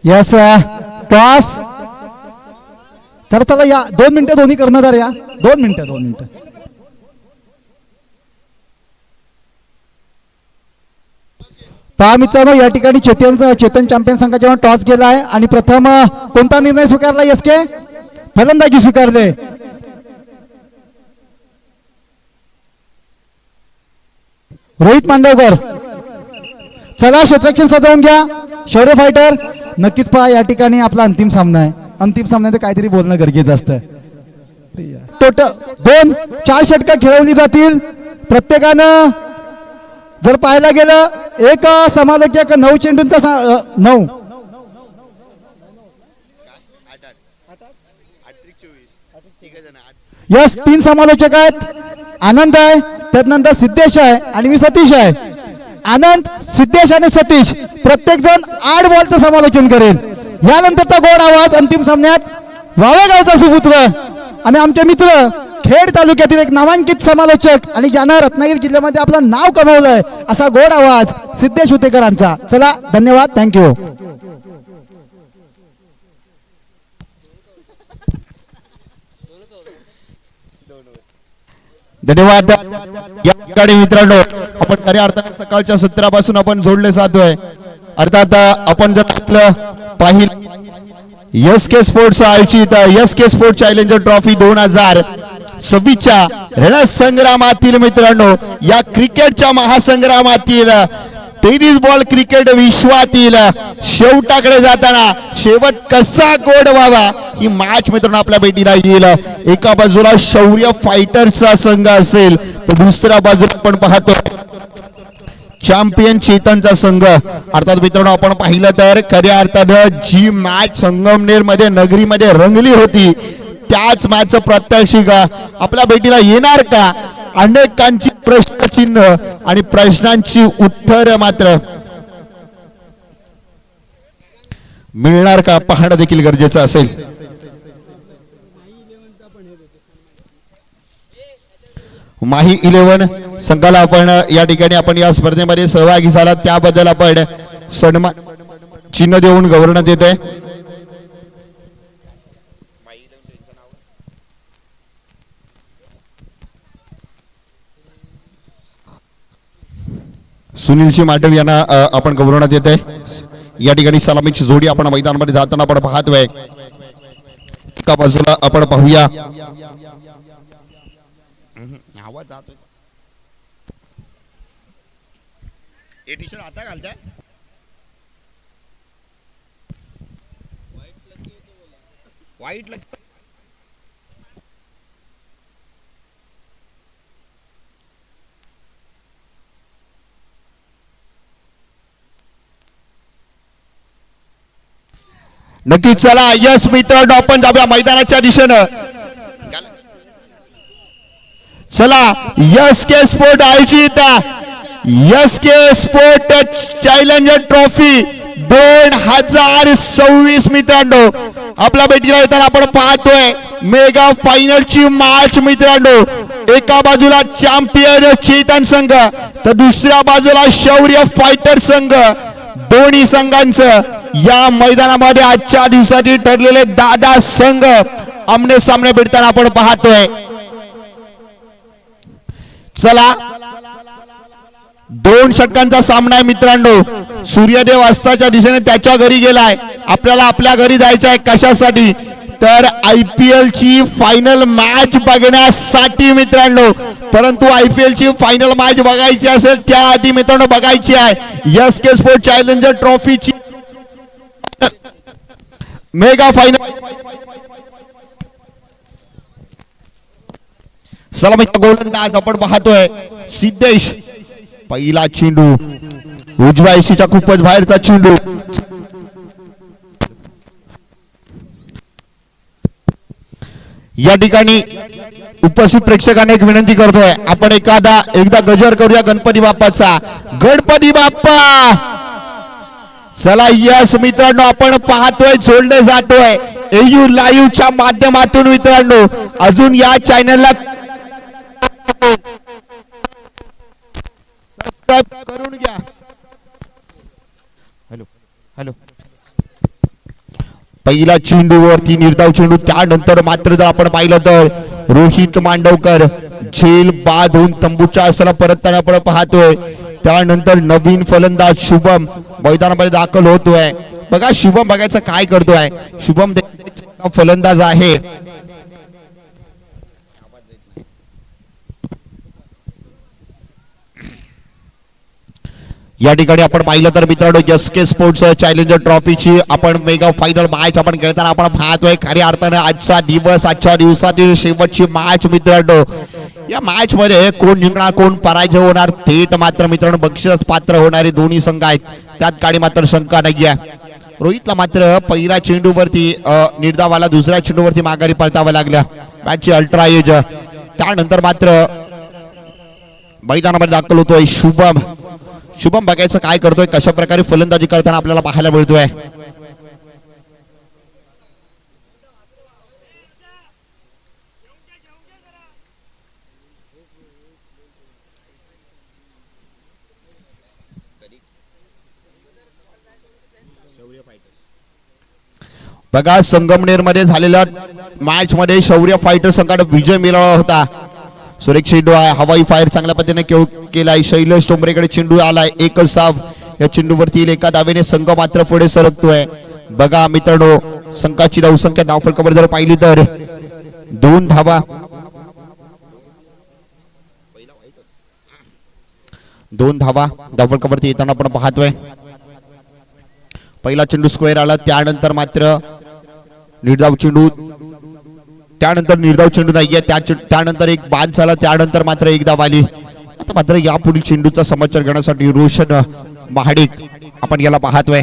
Yes toss. तर त्याला या 2 मिनिटं दोन्ही कर्णधार या 2 मिनिटं. पहा मित्रांनो, या ठिकाणी चेतन चॅम्पियन संघाच्या टॉस गेला आहे आणि प्रथम कोणता निर्णय स्वीकारला? एसके फलंदाजी स्वीकारले. रोहित मांडवकर. चला क्षेत्ररक्षण सजवून घ्या. शौर्य फायटर. नक्कीच पहा, या ठिकाणी आपला अंतिम सामना आहे. अंतिम सामन्यात काहीतरी बोलणं गरजेचं असतं. टोटल 4 षटकं खेळवली जातील. प्रत्येकानं जर पाहायला गेलं एक समालोचक 9 चेंडूंचा 9 यस 3 समालोचक आहेत. आनंद आहे, त्यानंतर सिद्धेश आहे आणि मी सतीश आहे. आनंद, सिद्धेश आणि सतीश प्रत्येक जण 8 बॉलचं समालोचन करेल. यानंतरचा गोड आवाज अंतिम सामन्यात वावेगावचा सुपुत्र आणि आमचे मित्र खेड तालुक्यातील एक नामांकित समालोचक आणि ज्यानं रत्नागिरी जिल्ह्यामध्ये आपलं नाव कमवलंय असा गोड आवाज सिद्धेश उतेकरांचा. चला धन्यवाद, थँक्यू. धन्यवाद. या ठिकाणी मित्रांनो, आपण खऱ्या अर्थाने सकाळच्या सत्रापासून आपण जोडले जातोय. अर्थात आपण जर आपलं पाहिलं एसके स्पोर्ट्स आयोजित एसके स्पोर्ट्स चॅलेंजर ट्रॉफी 2026च्या रणसंग्रामातील मित्रांनो, या क्रिकेटच्या महासंग्रामातील टेनिस बॉल क्रिकेट विश्वातील शेवटाकडे जाताना शेवट कसा गोड व्हावा ही मॅच मित्रांनो आपल्या भेटीला येईल. एका बाजूला शौर्य फायटरचा संघ असेल तर दुसऱ्या बाजूला आपण पाहतो चॅम्पियन चेतनचा संघ. अर्थात मित्रांनो, आपण पाहिलं तर खऱ्या अर्थानं जी मॅच संगमनेर मध्ये नगरीमध्ये रंगली होती त्याच मॅचचं प्रात्यक्षिक आपल्या भेटीला येणार का? अनेकांची प्रश्नचिन्ह आणि प्रश्नांची उत्तर मात्र मिळणार का पाहणं देखील गरजेचं असेल. माही 11 संघाला आपण या ठिकाणी आपण या स्पर्धेमध्ये सहभागी झाला त्याबद्दल आपण सन्मान चिन्ह देऊन गौरवण्यात येते. सुनीलजी मांडव यांना आपण गौरवण्यात येते. या ठिकाणी सलामीची जोडी आपण मैदानामध्ये जाताना आपण पाहतोय. एका बाजूला आपण पाहूया आवाज जातोय. ए टी शर्ट आता घालताय वाईट लकी. नक्कीच. चला यस मित्रांनो, आपण जाऊया मैदानाच्या दिशेनं. चला यस के स्पोर्ट आयोजित यस के स्पोर्ट चॅलेंजर ट्रॉफी 2026 मित्रांनो आपल्या भेटीला येताना आपण पाहतोय मेगा फायनलची मॅच मित्रांनो. एका बाजूला चॅम्पियन चेतन संघ तर दुसऱ्या बाजूला शौर्य फायटर संघ. दोन्ही संघांचं या मैदानामध्ये आजच्या दिवसाची ठरलेले 10 संघ आमने सामने भेटताना आपण पाहतोय. चला 2 षटकांचा सामना आहे मित्रांनो. सूर्यदेव अस्ताच्या दिशेने त्याच्या घरी गेलाय. आपल्याला आपल्या घरी जायचं आहे कशासाठी तर IPL ची फायनल मॅच बघण्यासाठी मित्रांनो. परंतु IPL ची फायनल मॅच बघायची असेल त्याआधी मित्रांनो बघायची आहे एस के स्पोर्ट चॅलेंजर ट्रॉफीची मेगा फायनल. सलामीचा गोलंदाज आपण पाहतोय सिद्धेश. पहिला चेंडू उजव्या एसीच्या खूपच बाहेरचा चेंडू. या ठिकाणी उपस्थित प्रेक्षकांना एक विनंती करतोय आपण एकदा गजर करूया गणपती बाप्पाचा. गणपती बाप्पा. चला यस मित्रांनो, आपण पाहतोय जोडले जातोय AU लाईव्हच्या माध्यमातून मित्रांनो. अजून या चॅनलला सबस्क्राइब करून घ्या. हॅलो हॅलो पहिला चेंडूवरती निर्धाव चेंडू, त्यानंतर मात्र जर आपण पाहिलं तर रोहित मांडवकर झेल बाद होऊन तंबूच्या असताना परतताना आपण पाहतोय. त्यानंतर नवीन फलंदाज शुभम मैदानामध्ये दाखल होतोय. बघा शुभम बघायचं काय करतोय. शुभम फलंदाज आहे. या ठिकाणी आपण पाहिलं तर मित्रांनो एसके स्पोर्ट्स चॅलेंजर ट्रॉफीची आपण मेगा फायनल मॅच आपण खेळताना आपण पाहतोय. खऱ्या अर्थानं आजचा दिवस, आजच्या दिवसातील शेवटची मॅच मित्रांनो. या मॅच मध्ये कोण जिंकणार कोण पराजय होणार थेट मात्र मित्रांनो बक्षीस पात्र होणारे दोन्ही संघ आहेत, त्यात काही मात्र शंका नाहीये. रोहितला मात्र पहिल्या चेंडूवरती निर्धाव आला, दुसऱ्या चेंडूवरती माघारी परतावं लागलं. मॅचची अल्ट्रा एज. त्यानंतर मात्र मैदानामध्ये दाखल होतोय शुभम. शुभम बघायचं काय करतोय, कशा प्रकारे फलंदाजी करताना आपल्याला पाहायला मिळतोय. बघा संगमनेर मध्ये झालेल्या मॅच मध्ये शौर्य फायटर संघाने विजय मिळवला होता. सुरेख चेंडू आहे, हवाई फायर चांगल्या पद्धतीने केलाय. शैलेश टोंबरेकडे चेंडू आलाय, एकच धाव. या चेंडूवरती एका धावेने संघ मात्र पुढे सरकतोय. बघा मित्रांनो संघाची धावसंख्या धावफलकावर जर पाहिली तर 2 धावा. 2 धावा धावफलकावरती येताना आपण पाहतोय. पहिला चेंडू स्क्वेअर आला, त्यानंतर मात्र निर्धाव चेंडू, त्यानंतर निर्धाव चेंडू नाहीये, त्यानंतर एक बाद झाला, त्यानंतर मात्र एक धाव आली. आता मात्र यापुढील चेंडूचा समाचार घेण्यासाठी रोशन महाडिक आपण याला पाहतोय.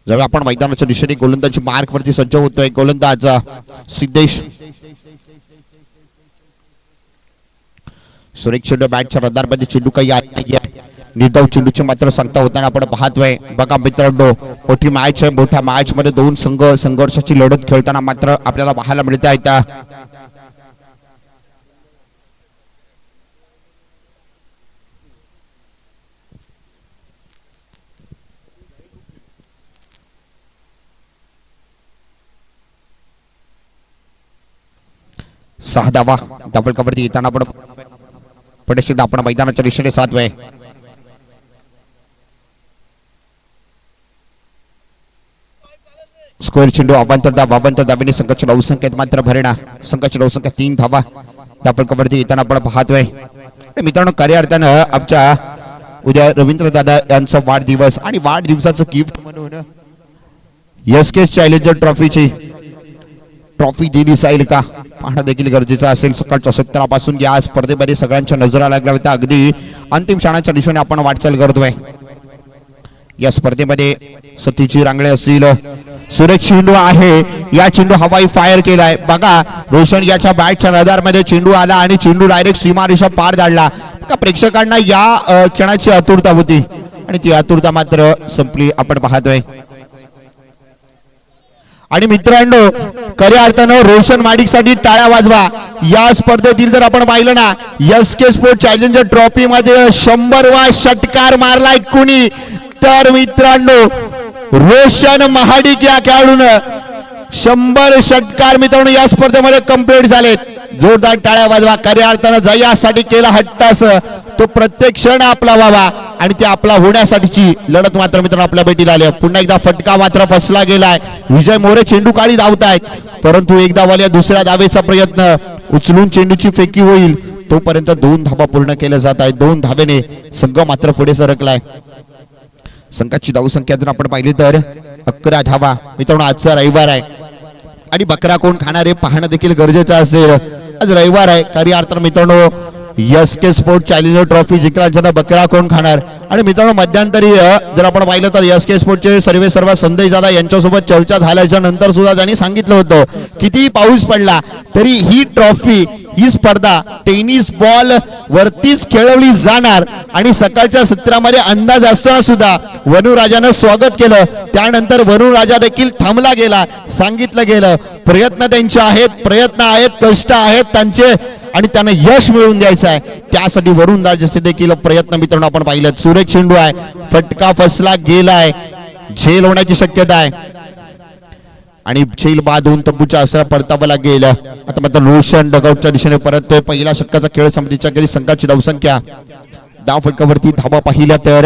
जेव्हा आपण मैदानाच्या दिशेने गोलंदाजी मार्क वरती सज्ज होतोय. गोलंदाज सिद्धेश. सुरेख चेंडू बॅटच्या रडारमध्ये चेंडू काही आला नाहीये. निर्धाव चेंडूची मात्र सांगता होताना आपण पाहतोय. बघा मित्रांनो मोठी मॅच आहे. मोठ्या मॅच मध्ये दोन संघ संघर्षाची लढत खेळताना मात्र आपल्याला पाहायला मिळत आहे. सहा धावा धावफलकावरती येताना आपण पडशील आपण मैदानाच्या दिशेने साधतोय. स्क्वेअर चेंडू अवांतर धावेने संघाची धावसंख्येत मात्र भरणा. संघाची धावसंख्या 3 धावा धावफलकावरती येताना आपण पाहतोय. मित्रांनो खऱ्या अर्थानं आमच्या उद्या रवींद्र दादा यांचा वाढदिवस आणि वाढदिवसाचं गिफ्ट म्हणून एसके चॅलेंजर ट्रॉफीची ट्रॉफी दिली जाईल का पाहणं देखील गरजेचं असेल. सकाळच्या 17 पासून या स्पर्धेमध्ये सगळ्यांच्या नजरा लागल्या होत्या. अगदी अंतिम क्षणाच्या दिशेने आपण वाटचाल करतोय. या स्पर्धेमध्ये सतीची रांगळे असतील, सुरेख चेंडू आहे, या चेंडू हवाई फायर केलाय. बघा रोशन याच्या बॅटच्या रडारमध्ये चेंडू आला आणि चेंडू डायरेक्ट सीमारेषा पार धाडला. प्रेक्षकांना या क्षणाची आतुरता होती आणि ती आतुरता मात्र संपली आपण पाहतोय. आणि मित्रांनो खऱ्या अर्थानं रोशन माडिक साठी टाळ्या वाजवा. या स्पर्धेतील जर आपण पाहिलं ना एसके स्पोर्ट चॅलेंजर ट्रॉफी मध्ये 100वा षटकार मारलाय कुणी तर मित्रांनो रोशन महाडिक या खेळाडूनं 100 षटकार मित्रांनो या स्पर्धेमध्ये कंप्लीट झालेत. जोरदार टाळ्या वाजवा. खऱ्या अर्थानं जयासाठी केला हट्टास तो प्रत्येक क्षण आपला व्हावा आणि ते आपला होण्यासाठीची लढत मात्र मित्रांनो आपल्या भेटीला आली. पुन्हा एकदा फटका मात्र फसला गेलाय. विजय मोरे चेंडू काळी धावतायत परंतु एकदा वाल्या दुसऱ्या धावेचा प्रयत्न उचलून चेंडूची फेकी होईल तोपर्यंत 2 धावा पूर्ण केल्या जात आहेत. 2 धावेने संघ मात्र पुढे सरकलाय. संघाची धावसंख्या जर आपण पाहिली तर 11 धावा. मित्रांनो आजचा रविवार आहे आणि बकरा कोण खाणार हे पाहणं देखील गरजेचं असेल. आज रविवार आहे खऱ्या अर्थानं मित्रांनो एसके स्पोर्ट चॅलेंजर ट्रॉफी जिंकल्यानंतर बकरा कोण खाणार. आणि मित्रांनो मध्यंतरी जर आपण पाहिलं तर एसके स्पोर्टचे सर्व संदेश दादा यांच्यासोबत चर्चा झाल्याच्या नंतर सुद्धा त्यांनी सांगितलं होतं किती पाऊस पडला तरी ही ट्रॉफी ही स्पर्धा टेनिस बॉल वरतीच खेळवली जाणार. आणि सकाळच्या सत्रामध्ये अंदाज असताना सुद्धा वनुराजानं स्वागत केलं. त्यानंतर वनुराजा देखील थांबला गेला. सांगितलं गेलं प्रयत्न त्यांचे आहेत, प्रयत्न आहेत, कष्ट आहेत त्यांचे आणि त्यांना यश मिळवून द्यायचं आहे. त्यासाठी वरुणदास देखील प्रयत्न मित्रांनो आपण पाहिलं. सुरेख चेंडू आहे, फटका फसला गेलाय, झेल होण्याची शक्यता आहे आणि झेल बाद होऊन तब्बूच्या आसरा परतावाला गेलं. आता मात्र रोशन डगआउटच्या दिशेने परततोय. पहिला षटकाचा खेळ संपत्तीच्या गेली. संघाची धावसंख्या धाव फटकावरती धावा पाहिल्या तर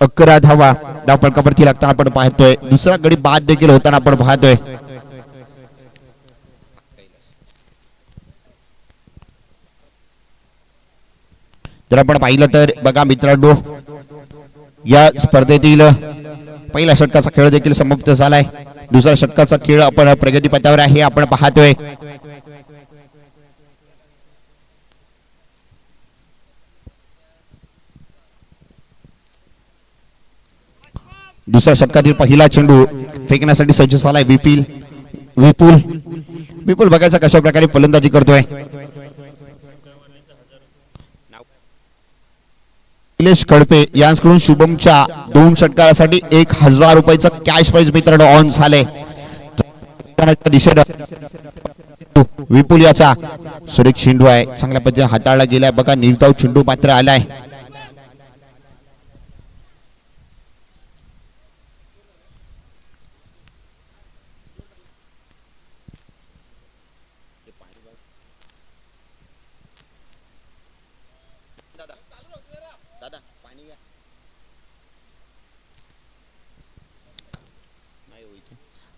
11 धावा धाव फटकावरती लागताना आपण पाहतोय. दुसरा गडी बाद देखील होताना आपण पाहतोय. जर आपण पाहिलं तर बघा मित्रांनो, या स्पर्धेतील पहिल्या षटकाचा खेळ देखील समाप्त झालाय. दुसऱ्या षटकाचा खेळ आपण प्रगतीपथावर आहे आपण पाहतोय. दुसऱ्या षटकातील पहिला चेंडू फेकण्यासाठी सज्ज झालाय विपुल बघायचा कशा प्रकारे फलंदाजी करतोय. निलेश खडपे यांच्याकडून शुभमच्या 2 षटकारासाठी 1000 रुपयाचा कॅश प्राइज मित्रांनो ऑन झाले. विपुल याचा सुरेख चेंडू आहे, चांगल्या पद्धतीने हाताळला गेलाय. बघा निर्धाव चेंडू मात्र आलाय.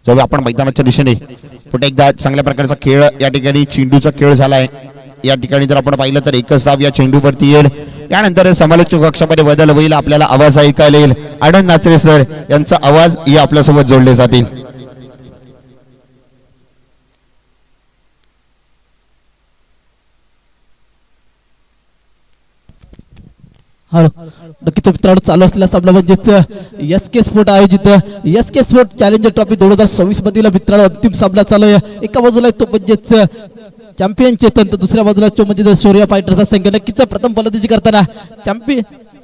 जेव्हा आपण मैदानाच्या दिशेने पुढे एकदा चांगल्या प्रकारचा खेळ या ठिकाणी चेंडूचा खेळ झालाय. या ठिकाणी जर आपण पाहिलं तर एकच धाव या चेंडूवरती येईल. यानंतर समालोचक कक्षामध्ये बदल होईल. आपल्याला आवाज ऐकायला येईल. आनंद नाचरे सर यांचा आवाज हे आपल्यासोबत जोडले जातील. हॅलो नक्कीच मित्रांनो, चालू असलेला सामना म्हणजेच SK स्पोर्ट आयोजित SK स्पोर्ट चॅलेंजर ट्रॉफी 2026 मधील मित्रांनो अंतिम सामना चालू आहे. एका बाजूला तो म्हणजेच चॅम्पियन चेतन, तर दुसऱ्या बाजूला तो म्हणजे शौर्य फायटरचा संघ. नक्कीच प्रथम फलंदाजी करताना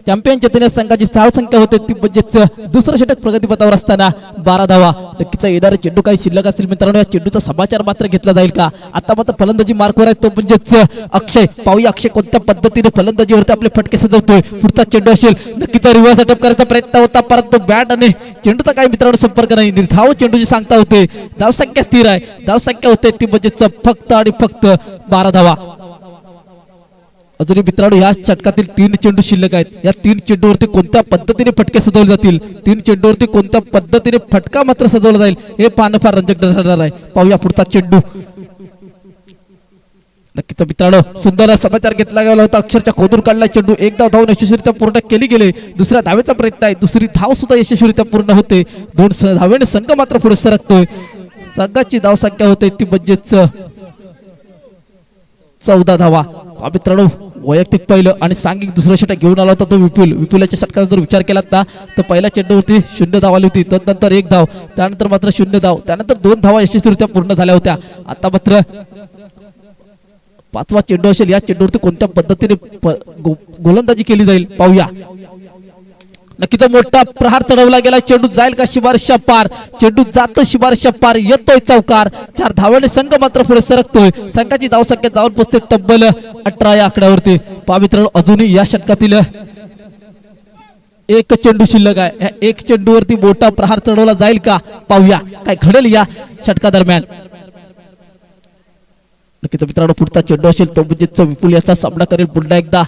चॅम्पियन चेतन या संघाची धाव संख्या होते ती म्हणजेच दुसरं षटक प्रगतीपथावर असताना 12 धावा. नक्कीच येणारे चेंडू काही शिल्लक असतील मित्रांनो. या चेंडूचा समाचार मात्र घेतला जाईल का? आता मात्र फलंदाजी मार्कवर आहे तो म्हणजेच अक्षय. पाहूया अक्षय कोणत्या पद्धतीने फलंदाजीवरती आपले फटके सजवतोय. पुढचा चेंडू असेल, नक्कीच रिव्हर्स अटॅक करायचा प्रयत्न होता, परंतु बॅट आणि चेंडूचा काही मित्रांनो संपर्क नाही. निर्धाव चेंडूची सांगता होते. धावसंख्या स्थिर आहे. धावसंख्या होते ती म्हणजेच फक्त आणि फक्त 12 धावा. अजूनही मित्रांनो या षटकातील 3 चेंडू शिल्लक आहेत. या 3 चेंडूवरती कोणत्या पद्धतीने फटके सजवले जातील, 3 चेंडूवरती कोणत्या पद्धतीने फटका मात्र सजवला जाईल हे पाहणं फार रंजक ठरणार आहे. पाहूया पुढचा चेंडू. नक्कीच मित्रांनो सुंदर समाचार घेतला गेला होता. अक्षरच्या खोदून काढला चेंडू. एक धाव धावून यशस्वीरित्या पूर्ण केली गेले. दुसऱ्या धावेचा प्रयत्न आहे. दुसरी धाव सुद्धा यशस्वीरित्या पूर्ण होते. 2 धावेने संघ मात्र पुढे सरकतोय. संघाची धाव संख्या होते ती म्हणजेच 14 धावा. मित्रांनो वैयक्तिक पहिलं आणि सांघिक दुसरं षटक घेऊन आला होता तो विपुलाच्या षटकाचा जर विचार केला तर पहिल्या चेंडूवरती 0 धाव आली होती, तदनंतर 1 धाव, त्यानंतर मात्र 0 धाव, त्यानंतर 2 धावा यशस्वीरित्या पूर्ण झाल्या होत्या. आता मात्र 5वा चेंडू असेल. या चेंडूवरती कोणत्या पद्धतीने गोलंदाजी केली जाईल पाहूया. नक्कीच मोठा प्रहार चढवला गेला. चेंडू जाईल का शिबारशा पार? चेंडू जातो शिबारशा पार, येतोय चौकार. 4 धावांनी संघ मात्र पुढे सरकतोय. संघाची धाव संख्या जाऊन पोहोचते तब्बल 18 या आकड्यावरती. पहा मित्रांनो अजूनही या षटकातील 1 चेंडू शिल्लक आहे. या 1 चेंडूवरती मोठा प्रहार चढवला जाईल का पाहूया काय घडेल या षटका दरम्यान. नक्कीच मित्रांनो पुढचा चेंडू असेल तो म्हणजे विपुल याचा सामना करेल पुन्हा एकदा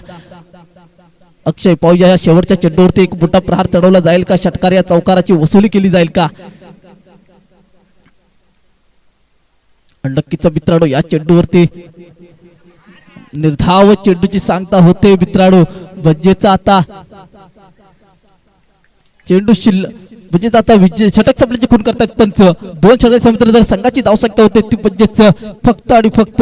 अक्षय. पाहूया या शेवटच्या चेंडूवरती एक मोठा प्रहार चढवला जाईल का? षटकार या चौकाराची वसुली केली जाईल का? नक्कीच मित्रांनो या चेंडूवरती निर्धाव चेंडूची सांगता होते मित्रांनो. म्हणजेच आता चेंडू म्हणजेच आता षटक संपल्याची खून करतात पंच. 2 षटक संपल्यानंतर जर संघाची धाव संख्या होते ती म्हणजेच फक्त आणि फक्त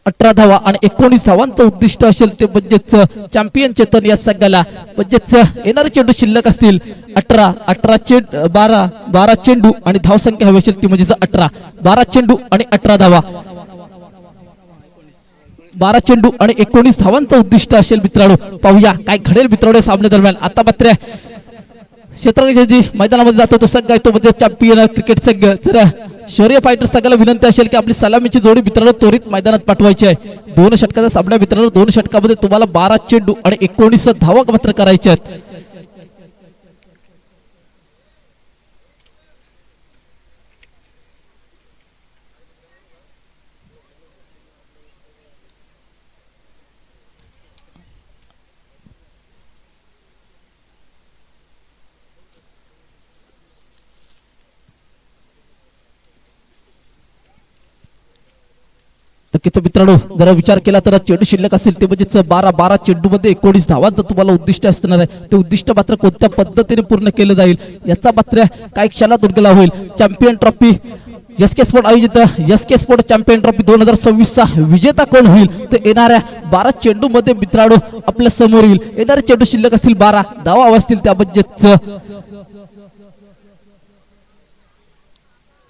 18 धावा आणि 19 धावांचं उद्दिष्ट असेल ते म्हणजेच चॅम्पियन चेतन या संघाला. म्हणजेच येणारे चेंडू शिल्लक असतील 12 चेंडू आणि धाव संख्या हवी असेल ती म्हणजेच 18. 12 चेंडू आणि 18 धावा. 12 चेंडू आणि 19 धावांचं उद्दिष्ट असेल मित्रांनो. पाहूया काय घडेल मित्रांनो सामने दरम्यान. आता मात्र क्षेत्ररक्षणाची मैदानामध्ये जातो तो संघ आहे तो म्हणजे चॅम्पियन क्रिकेट संघ. तर शौर्य फायटर संघाला विनंती असेल की आपली सलामीची जोडी मित्रांनो त्वरित मैदानात पाठवायची आहे. 2 षटकाचा सामना मित्रांनो. 2 षटकामध्ये तुम्हाला 12 चेंडू आणि 19 धावा मात्र करायच्या आहेत. नक्कीच मित्रांनो जरा विचार केला तर चेंडू शिल्लक असेल ते म्हणजे 12 चेंडू मध्ये 19 धावांचं तुम्हाला उद्दिष्ट असणार आहे. ते उद्दिष्ट मात्र कोणत्या पद्धतीने पूर्ण केलं जाईल याचा मात्र काही क्षणात उरगला होईल. चॅम्पियन ट्रॉफी एसके स्पोर्ट आयोजित एसके स्पोर्ट चॅम्पियन ट्रॉफी 2026 चा विजेता कोण होईल ते येणाऱ्या 12 चेंडू मध्ये मित्रांनो आपल्या समोर येईल. येणारे चेंडू शिल्लक असतील 12 धावा असतील त्या म्हणजे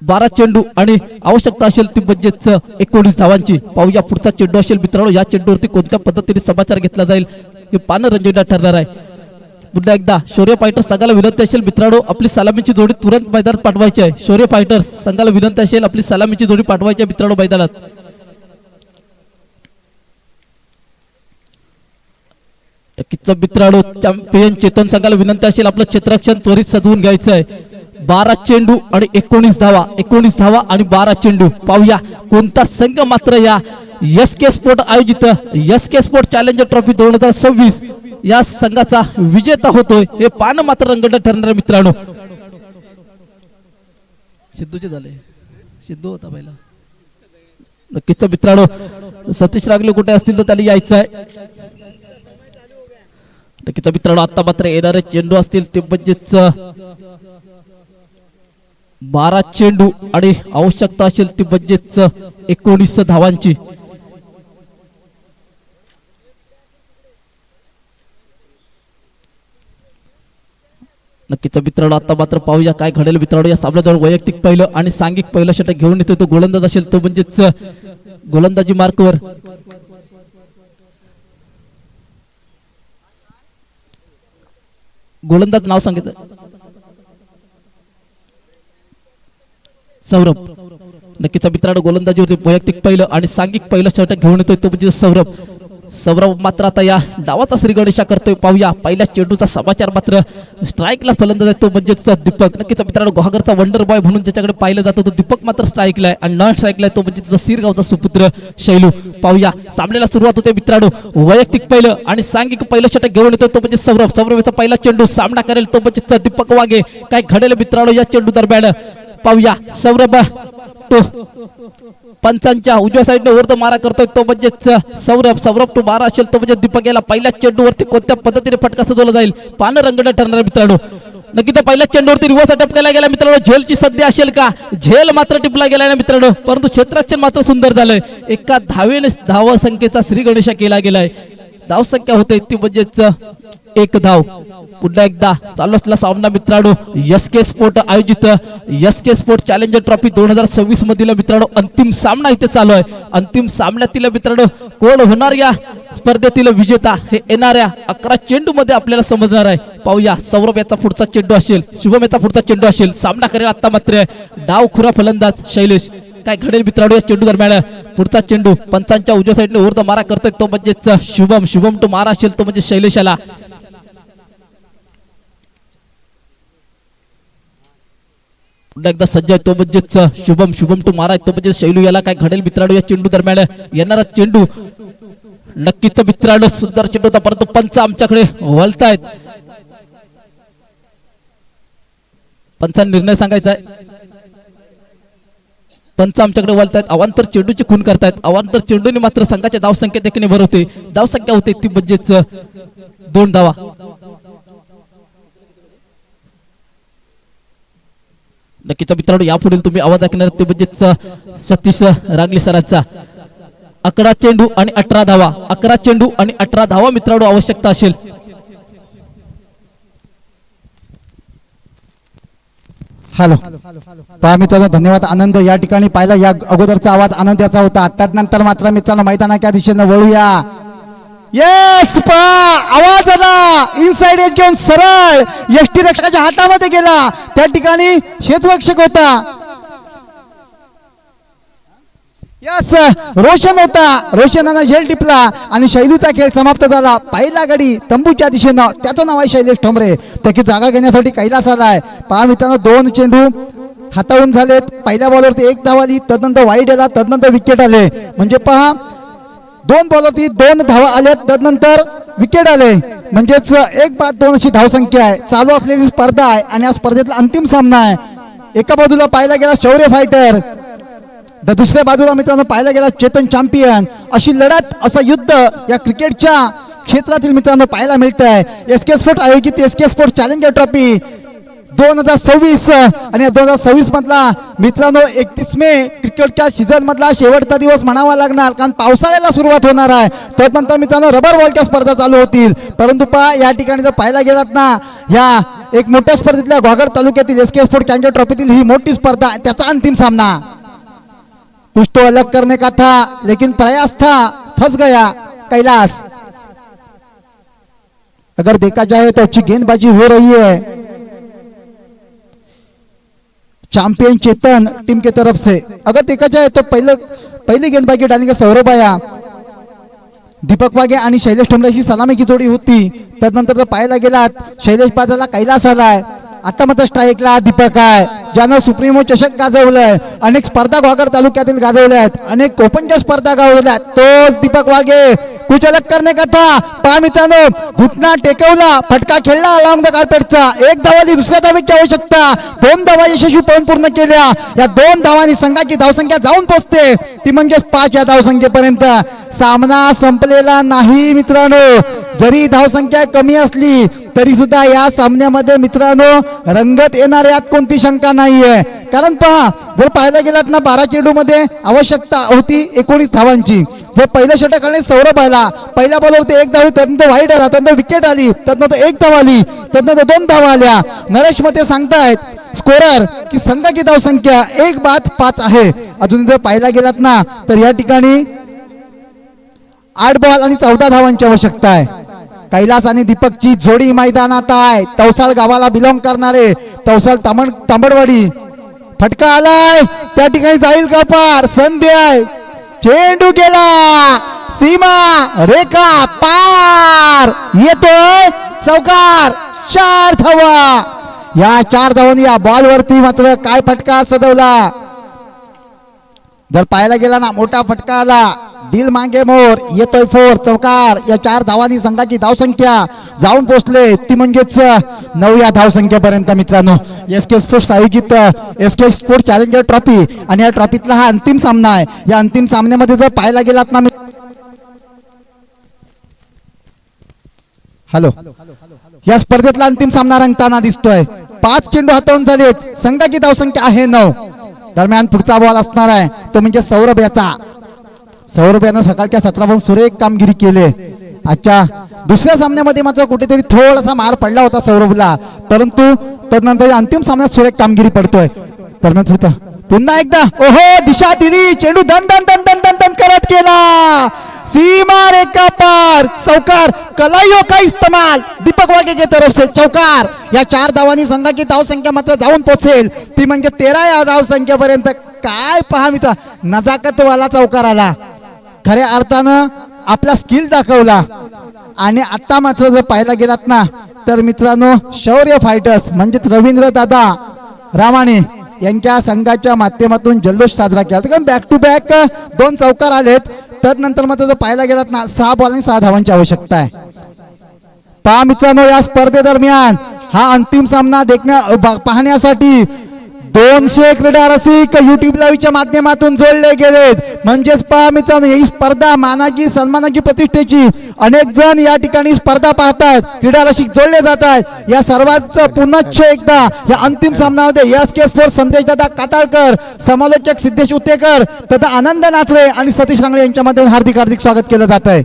12 चेंडू आणि आवश्यकता असेल ती म्हणजेच 19 धावांची. पाहूया पुढचा चेंडू असेल मित्रांनो. या चेंडूवरती कोणत्या पद्धतीने समाचार घेतला जाईल हे पाहणं रंजनदार ठरणार आहे. पुन्हा एकदा शौर्य फायटर संघाला विनंती असेल मित्रांनो आपली सलामीची जोडी तुरंत मैदानात पाठवायची आहे. शौर्य फायटर संघाला विनंती असेल आपली सलामीची जोडी पाठवायची आहे मित्रांनो मैदानात. नक्कीच मित्रांनो चॅम्पियन चेतन संघाला विनंती असेल आपलं क्षेत्ररक्षण त्वरित सजवून घ्यायचं आहे. 12 चेंडू आणि 19 धावा आणि 12 चेंडू. पाहूया कोणता संघ मात्र या एसके स्पोर्ट आयोजित एसके स्पोर्ट चॅलेंजर ट्रॉफी 2026 या संघाचा विजेता होतोय हे पाहणं मात्र रंगत ठरणार मित्रांनो. सिद्धूचे झाले सिद्धू होता पहिला. नक्कीच मित्रांनो सतीश रागले कुठे असतील तर त्याला यायचं आहे. नक्कीच मित्रांनो आता मात्र येणारे चेंडू असतील ते म्हणजेच 12 चेंडू आणि आवश्यकता असेल ती म्हणजेच 19 धावांची. नक्कीच मित्रांनो आता मात्र पाहूया काय घडेल मित्रांनो. या सामन्यात वैयक्तिक पहिलं आणि सांघिक पहिलं षटक घेऊन येतो तो गोलंदाज असेल तो म्हणजेच गोलंदाजी मार्कवर गोलंदाज नाव सांगितलं सौरभ. नक्कीच मित्रांनो गोलंदाजीवरती वैयक्तिक पहिलं आणि सांघिक पहिलं षटक घेऊन येतोय तो म्हणजे सौरभ. सौरभ मात्र आता या डावाचा श्रीगणेशा करतोय. पाहूया पहिल्या चेंडूचा समाचार मात्र स्ट्राईकला फलंदाज आहे तो म्हणजेच दीपक. नक्कीच मित्रांनो गुहागरचा वंडर बॉय म्हणून ज्याच्याकडे पाहिलं जातं तो दीपक मात्र स्ट्राईकला आहे आणि नॉन स्ट्राईकला आहे तो म्हणजे सिरगावचा सुपुत्र शैलू. पाहूया सामन्याला सुरुवात होते मित्रांनो. वैयक्तिक पहिलं आणि सांघिक पहिलं षटक घेऊन येतोय तो म्हणजे सौरभ. सौरभचा पहिला चेंडू सामना करेल तो म्हणजे दीपक वागे. काय घडेल मित्रांनो या चेंडू दरम्यान पाहूया. सौरभ तो पंचांच्या उजव्या साईडने वरद मारा करतोय तो म्हणजेच सौरभ टू 12 असेल तो म्हणजे दीपक याला पहिल्या चेंडूवरती कोणत्या पद्धतीने फटका सजवला जाईल पानं रंगणं ठरणार मित्रांनो. नक्की तर पहिल्या चेंडूवरती रिवर्स टपकायला गेला मित्रांनो. झेलची सध्या असेल का झेल मात्र टिपला गेला ना मित्रांनो. परंतु क्षेत्ररक्षण मात्र सुंदर झालंय. एका धावेने धाव संख्येचा श्री गणेशा केला गेलाय. धाव संख्या होते ती म्हणजेच 1 धाव. पुन्हा एकदा चालू असलेला सामना मित्रांनो एसके स्पोर्ट आयोजित एसके स्पोर्ट चॅलेंजर ट्रॉफी 2026 मधील मित्रांनो अंतिम सामना इथे चालू आहे. अंतिम सामन्यातील मित्रांनो कोण होणार या स्पर्धेतील विजेता हे येणाऱ्या 11 चेंडू मध्ये आपल्याला समजणार आहे. पाहूया सौरभ याचा पुढचा चेंडू असेल शुभम याचा पुढचा चेंडू असेल. सामना करेल आता मात्र डाव खुरा फलंदाज शैलेश. काय घडेल मित्रांनो या चेंडू दरम्यान. पुढचा चेंडू पंचांच्या उजव्या साईडने वरद मारा करतोय तो म्हणजेच शुभम तो मारा असेल तो म्हणजे शैलेशाला. पुन्हा एकदा सज्ज आहे तो म्हणजेच शुभम टू मारा तो म्हणजे शैलू. याला काय घडेल मित्रांनो या चेंडू दरम्यान. येणारा चेंडू नक्कीच मित्रांनो सुंदर चेंडू होता परंतु पंच आमच्याकडे वळतायत. पंचांनी निर्णय सांगायचा आहे. पंच आमच्याकडे वळतायत. अवांतर चेंडूची खून करतायत. अवांतर चेंडूने मात्र संघाच्या धाव संख्या देखील भरवते. धाव संख्या होते ती म्हणजेच 2 धावा. नक्कीच मित्रांनो यापुढील तुम्ही आवाज ऐकणार ते म्हणजेच सतीश रागले सरांचा. 11 चेंडू आणि 18 धावा. 11 चेंडू आणि 18 धावा मित्रांनो आवश्यकता असेल. हॅलो पहा मित्रांनो धन्यवाद आनंद. या ठिकाणी पाहिला या अगोदरचा आवाज आनंद याचा होता. त्यानंतर मात्र मित्रांनो मैदानाच्या दिशेने वळूया. येस आवाज आला इनसाइड एक घेऊन सरळ यष्टी रक्षकाच्या हातामध्ये गेला. त्या ठिकाणी क्षेत्ररक्षक होता यस, रोशन होता, रोशनानं झेल टिपला आणि शैलूचा खेळ समाप्त झाला. पहिला गडी तंबूच्या दिशेनं, त्याचं नाव आहे शैलेश ठोंबरे. त्याची जागा घेण्यासाठी कैलास आलाय. पहा मित्रांनो, 2 चेंडू हाताळून झालेत. पहिल्या बॉलवरती 1 धाव आली, तदनंतर वाईड आला, तदनंतर विकेट आले. म्हणजे पहा 2 बॉलवरती 2 धावा आल्यात, तदनंतर विकेट आले. म्हणजेच 1-2 अशी धावसंख्या आहे. चालू असलेली स्पर्धा आहे आणि या स्पर्धेतला अंतिम सामना आहे. एका बाजूला पाहायला गेला शौर्य फायटर, तर दुसऱ्या बाजूला मित्रांनो पाहायला गेला चेतन चॅम्पियन. अशी लढत, असं युद्ध या क्रिकेटच्या क्षेत्रातील मित्रांनो पाहायला मिळत आहे. SK स्पोर्ट आयोजित SK स्पोर्ट चॅलेंजर ट्रॉफी 2026 आणि 2026 मधला मित्रांनो 31 मे क्रिकेटच्या सीझन मधला शेवटचा दिवस म्हणावा लागणार, कारण पावसाळ्याला सुरुवात होणार आहे. त्यानंतर मित्रांनो रबर बॉलच्या स्पर्धा चालू होतील. परंतु पहा या ठिकाणी जर पाहायला गेलात ना, या एक मोठ्या स्पर्धेतल्या घोगड तालुक्यातील SK स्पोर्ट चॅलेंजर ट्रॉफीतील ही मोठी स्पर्धा, त्याचा अंतिम सामना. कुछ तो अलग करने का था लेकिन प्रयास था, फंस गया कैलाश. अगर देखा जाए तो अच्छी गेंदबाजी हो रही है चैंपियन चेतन टीम की तरफ से. अगर देखा जाए तो पहली गेंदबाजी डालेंगे सौरभ आया, दीपक वाघे आणि शैलेश ठोंबरेची सलामी की जोडी होती. त्यानंतर जर पाहायला गेलात शैलेश बाजाला कैलास आलाय. आता मात्र स्ट्राईकला दीपक आहे, ज्यानं सुप्रीमो चषक गाजवलंय, अनेक स्पर्धा घोगड तालुक्यातील गाजवल्या आहेत, अनेक ओपनच्या स्पर्धा गाजवल्या. तोच दीपक वाघे कुछ अलग करने का था. पहा मित्रांनो, घुटना टेकवला, फटका खेळला अलॉंग द कार्पेटचा. 1 धाव आली, दुसऱ्या धावेची आवश्यकता. 2 धावा यशस्वी पूर्ण केल्या. या 2 धावांनी संघाची धावसंख्या जाऊन पोहोचते ती म्हणजेच 5 या धावसंख्येपर्यंत. सामना संपलेला नाही मित्रांनो. जरी धावसंख्या कमी असली तरी सुद्धा या सामन्यामध्ये मित्रांनो रंगत येणार यात कोणती शंका नाहीये. कारण पहा, जर पाहायला गेलात ना 12 चेंडूमध्ये आवश्यकता होती 19 धावांची. जर पहिलं षटक आले सौरभ आला, पहिल्या बॉलवरती 1 धाव, त्यानंतर वाईड आला, त्यानंतर विकेट आली, त्यानंतर 1 धाव आली, त्यानंतर 2 धावा आल्या. नरेश मते सांगतायत स्कोरर की संघाची धावसंख्या 1-5 आहे. अजून जर पाहायला गेलात ना तर या ठिकाणी 8 बॉल आणि 14 धावांची आवश्यकता आहे. कैलास आणि दीपकची जोडी मैदानात आहे. तवसाळ गावाला बिलॉंग करणारे तवसाळ तांबडवाडी. फटका आलाय, त्या ठिकाणी जाईल का पार. संधी आहे, चेंडू गेला, सीमा रेखा पार, येतोय चौकार. 4 धावा. या 4 धावांनी या बॉलवरती मात्र काय फटका सजवला. जर पाहायला गेला ना मोठा फटका आला, दिल मांगे मोर, येतोय 4 चौकार. या 4 धावांनी संघाची धावसंख्या जाऊन पोहोचले ती म्हणजेच 9 या धावसंख्येपर्यंत मित्रांनो. SK स्पोर्ट्स आयोजित SK स्पोर्ट्स चॅलेंजर ट्रॉफी आणि या ट्रॉफीतला हा अंतिम सामना आहे. या अंतिम सामन्यामध्ये जर पाहायला गेलात ना हॅलो, या स्पर्धेतला अंतिम सामना रंगताना दिसतोय. 5 चेंडू हाताळून झालेत, संघाची धावसंख्या आहे 9. दरम्यान पुढचा बॉल असणार आहे तो म्हणजे सौरभ याचा. सौरभ यानं सकाळच्या सत्रापासून सुरेख कामगिरी केली. आजच्या दुसऱ्या सामन्यामध्ये मात्र कुठेतरी थोडासा मार पडला होता सौरभला, परंतु त्यानंतर अंतिम सामन्यात सुरेख कामगिरी पडतोय. दरम्यान पुढचा पुन्हा एकदा ओहो दिशा दिली, चेंडू दन दन दन दन दन दन करत केला, सीमा रेखा पार, चौकार. कलाइयों का इस्तेमाल दीपक वाघे की तरफ से चौकार. या 4 धावांनी संघाची धावसंख्या मात्र जाऊन पोहोचेल ती म्हणजे 13 या धावसंख्येपर्यंत. काय पहा मित्र, नजाकतवाला चौकार आला, खऱ्या अर्थानं आपला स्किल दाखवला. आणि आता मात्र जर पाहायला गेलात ना तर मित्रांनो शौर्य फायटर्स म्हणजे रवींद्र दादा रामाणे यांच्या संघाच्या माध्यमातून जल्लोष साजरा केला. कारण बॅक टू बॅक 2 चौकार आलेत. त्यानंतर मात्र जर पाहायला गेलात ना 6 बॉल आणि 6 धावांची आवश्यकता आहे. पहा मित्रांनो, या स्पर्धेदरम्यान हा अंतिम सामना पाहण्यासाठी 200 क्रीडा रसिक युट्यूब लाईव्हच्या माध्यमातून जोडले गेलेत. म्हणजेच पहा मित्रांनो, ही स्पर्धा मानाची सन्मानाची प्रतिष्ठेची. अनेक जण या ठिकाणी स्पर्धा पाहतात, क्रीडा रसिक जोडले जात आहेत. या सर्वांचं पुनश्च एकदा या अंतिम सामन्यामध्ये SK स्पोर्ट्स संदेश दादा काताळकर, समालोचक सिद्धेश उत्तेकर तथा आनंद नाचरे आणि सतीश रांगळे यांच्यामध्ये हार्दिक हार्दिक स्वागत केलं जात आहे.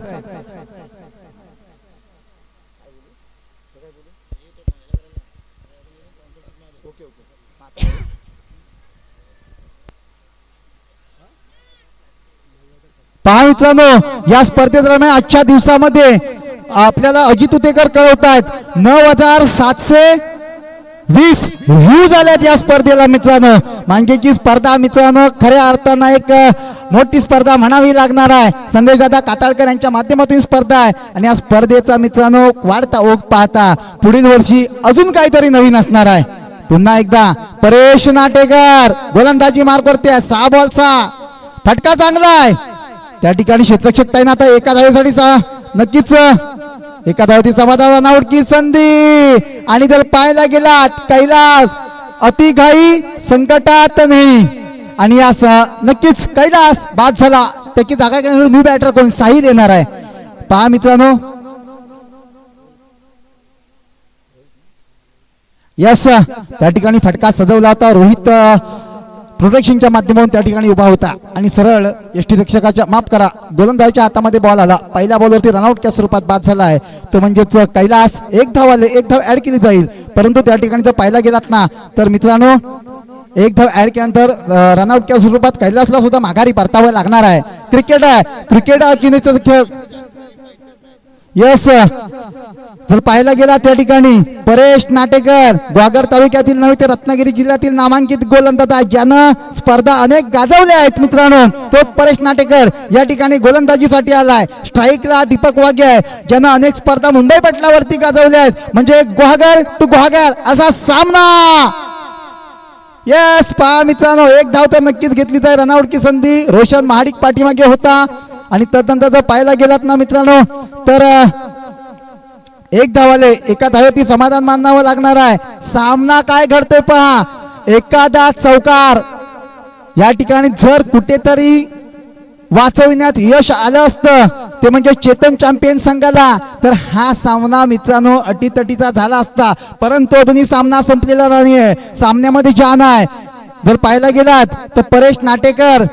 पहा मित्रांनो, या स्पर्धेदरम्यान आजच्या दिवसामध्ये आपल्याला अजित उतेकर कळवतात 9,700 20 व्ह्यूज आल्यात या स्पर्धेला मित्रांनो. मांगेची स्पर्धा मित्रांनो खऱ्या अर्थानं एक मोठी स्पर्धा म्हणावी लागणार आहे. संदेश दादा काताळकर यांच्या माध्यमातून स्पर्धा आहे आणि या स्पर्धेचा मित्रांनो वाढता ओघ पाहता पुढील वर्षी अजून काहीतरी नवीन असणार आहे. पुन्हा एकदा परेश नाटेकर गोलंदाजी मार्ग करते. 6 बॉल 6 फटका चांगला आहे. त्या ठिकाणी क्षेत्ररक्षक तैनात आहे. एका धावेसाठी नक्कीच एका धावेची समाधान आउटची संधी आणि जर पाहायला गेला कैलास अतिघाई संकटात नाही आणि या नक्कीच कैलास बाद झाला. त्याची जागा न्यू बॅटर कोण साहिल येणार आहे. पहा मित्रांनो यस त्या ठिकाणी फटका सजवला होता. रोहित प्रोटेक्शनच्या माध्यमातून त्या ठिकाणी उभा होता आणि सरळ यष्टीरक्षकाच्या माफ करा गोलंदाजाच्या हातामध्ये बॉल आला. पहिल्या बॉलवरती रनआउटच्या स्वरूपात बाद झाला आहे. तो म्हणजेच कैलास एक धाव आले. एक धाव ऍड केली जाईल परंतु त्या ठिकाणी जर पाहिला गेलात ना तर मित्रांनो एक धाव ऍड केल्यानंतर रनआउटच्या स्वरूपात कैलासला सुद्धा माघारी परतावं लागणार आहे. क्रिकेट आहे. क्रिकेट किनेचा खेळ. यस जर पाहायला गेला त्या ठिकाणी परेश नाटेकर ग्वागर तालुक्यातील नव्हे तर रत्नागिरी जिल्ह्यातील नामांकित गोलंदाज आहे ज्यानं स्पर्धा अनेक गाजवल्या आहेत मित्रांनो. तोच परेश नाटेकर या ठिकाणी गोलंदाजीसाठी आलाय. स्ट्राईकला दीपक वाघे आहे ज्यानं अनेक स्पर्धा मुंबई पटलावरती गाजवल्या आहेत. म्हणजे गुहागर टू गुहागर असा सामना. यस पहा मित्रांनो एक धाव तर नक्कीच घेतली जाईल. रनआउटची संधी. रोशन महाडिक पाठीमागे होता आणि तदनंतर जर पाहायला गेलात ना मित्रांनो तर एक धाव आले. एका धावेवरती समाधान मानावं लागणार आहे. सामना काय घडतोय पहा. एखादा चौकार या ठिकाणी जर कुठेतरी वाचविण्यात यश आलं असतं ते म्हणजे चेतन चॅम्पियन संघाला तर हा सामना मित्रांनो अटीतटीचा झाला असता. परंतु अजूनही सामना संपलेला नाहीये. सामन्यामध्ये जान आहे. जर पाहायला गेलात तर परेश नाटेकर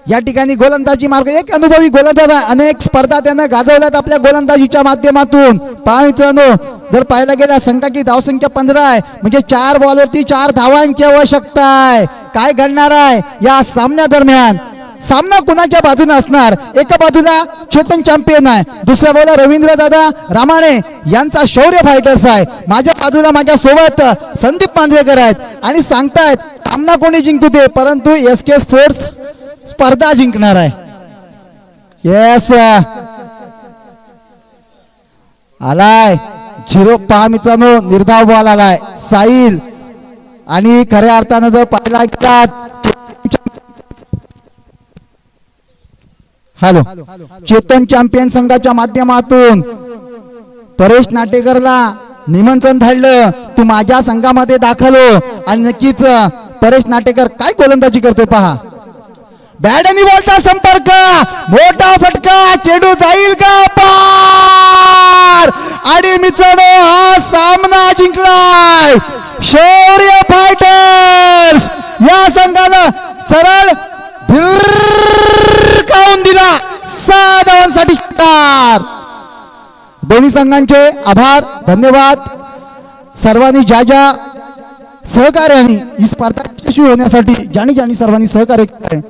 या ठिकाणी गोलंदाजी मार्ग एक अनुभवी गोलंदाज आहे. अनेक स्पर्धा त्यानं गाजवल्यात आपल्या गोलंदाजीच्या माध्यमातून. पहा मित्रांनो जर पाहायला गेला संघाची धावसंख्या 15 आहे म्हणजे 4 बॉलवरती 4 धावांची आवश्यकता आहे. काय घडणार आहे या सामन्या दरम्यान. सामना कुणाच्या बाजूने असणार. एका बाजूला चेतन चॅम्पियन आहे. दुसऱ्या बाजूला रवींद्र दादा रामाणे यांचा शौर्य फायटर्स आहे. माझ्या बाजूला माझ्या सोबत संदीप मांजरेकर आहेत आणि सांगतायत सामना कोणी जिंकू दे परंतु SK स्पोर्ट्स स्पर्धा जिंकणार आहे. येस आलाय 0 पहा मित्रांनो निर्धाव बॉल आलाय साहिल आणि खऱ्या अर्थानं जर पाहिला गेला हॅलो चेतन चॅम्पियन संघाच्या माध्यमातून परेश नाटेकरला निमंत्रण धाडलं तू माझ्या संघामध्ये दाखल हो आणि नक्कीच परेश नाटेकर काय गोलंदाजी करतोय पहा. बॅट आणि बॉलचा संपर्क मोठा फटका चेंडू जाईल का पार आणि मित्रांनो हा सामना जिंकलाय शौर्य फायटर्स या संघानं सरळ भिरकावून दिला 6 धावांसाठी षटकार. दोन्ही संघांचे आभार धन्यवाद. सर्वांनी ज्या सहकार्याने ही स्पर्धा यशस्वी होण्यासाठी ज्यांनी सर्वांनी सहकार्य केलं